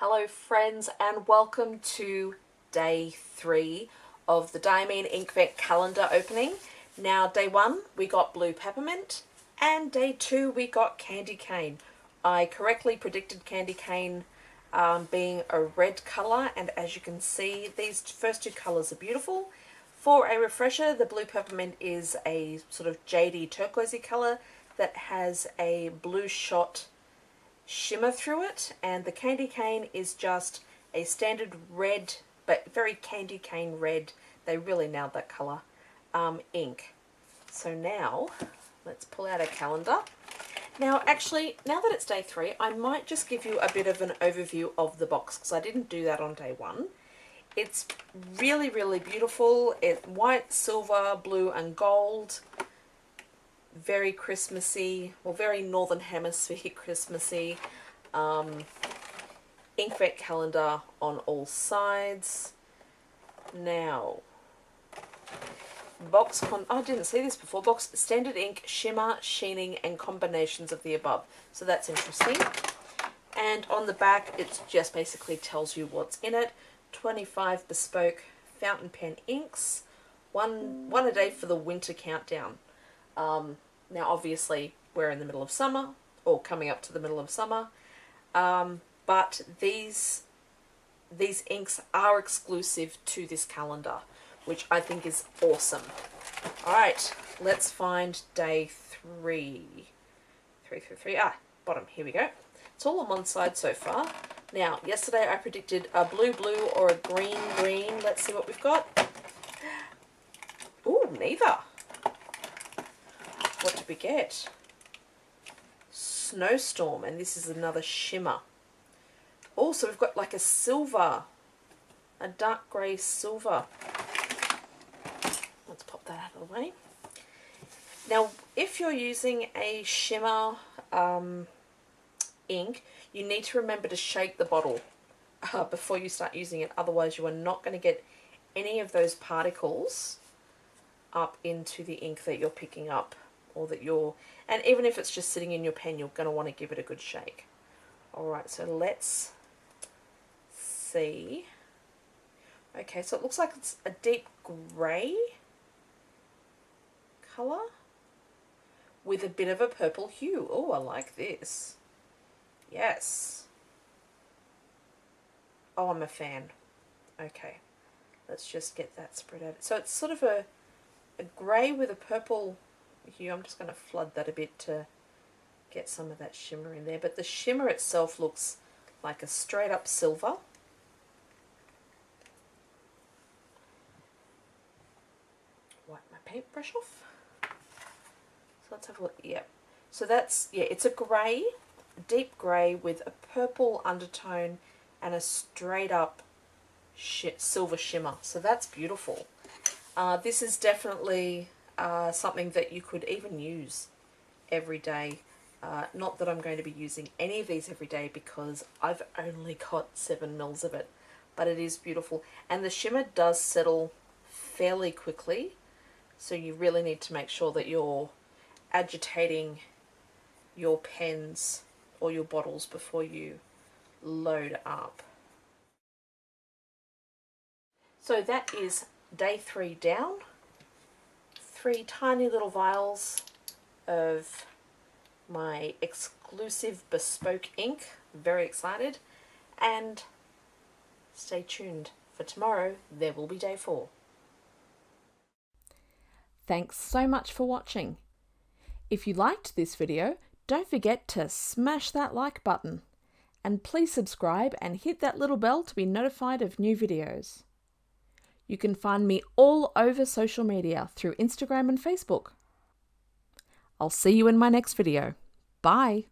Hello friends and welcome to day 3 of the Diamine Inkvent Calendar opening. Now day 1 we got blue peppermint and day 2 we got candy cane. I correctly predicted candy cane being a red colour, and as you can see these first two colours are beautiful. For a refresher, the blue peppermint is a sort of jadey turquoisey colour that has a blue shot shimmer through it, and the candy cane is just a standard red, but very candy cane red. They really nailed that colour ink. So now let's pull out our calendar. Now actually, now that it's day 3, I might just give you a bit of an overview of the box because I didn't do that on day 1. It's really beautiful. It's white, silver, blue and gold. Very Christmassy, well, very Northern Hemisphere Christmassy. Inkvent calendar on all sides. Now, I didn't see this before. Box standard ink, shimmer, sheening, and combinations of the above. So that's interesting. And on the back, it just basically tells you what's in it. 25 bespoke fountain pen inks, one a day for the winter countdown. Now obviously we're in the middle of summer, or coming up to the middle of summer, but these inks are exclusive to this calendar, which I think is awesome. Alright, let's find day 3. 3, bottom, here we go. It's all on one side so far. Now, yesterday I predicted a blue or a green. Let's see what we've got. Ooh, neither. What did we get? Snowstorm, and this is another shimmer. Also, we've got like a silver, a dark grey silver. Let's pop that out of the way. Now, if you're using a shimmer ink, you need to remember to shake the bottle before you start using it. Otherwise, you are not going to get any of those particles up into the ink that you're picking up, or that and even if it's just sitting in your pen, you're going to want to give it a good shake. Alright, so let's see. Okay, so it looks like it's a deep grey colour with a bit of a purple hue. Oh, I like this. Yes. Oh, I'm a fan. Okay, let's just get that spread out. So it's sort of a grey with a purple hue. I'm just going to flood that a bit to get some of that shimmer in there. But the shimmer itself looks like a straight up silver. Wipe my paintbrush off. So let's have a look. Yeah. So that's, yeah, it's a grey, deep grey with a purple undertone and a straight up silver shimmer. So that's beautiful. This is definitely something that you could even use every day. Not that I'm going to be using any of these every day because I've only got 7 mils of it, but it is beautiful. And the shimmer does settle fairly quickly, so you really need to make sure that you're agitating your pens or your bottles before you load up. So that is day 3 down. 3 tiny little vials of my exclusive bespoke ink. Very excited, and stay tuned for tomorrow. There will be day 4. Thanks so much for watching. If you liked this video, don't forget to smash that like button, and please subscribe and hit that little bell to be notified of new videos. You can find me all over social media through Instagram and Facebook. I'll see you in my next video. Bye!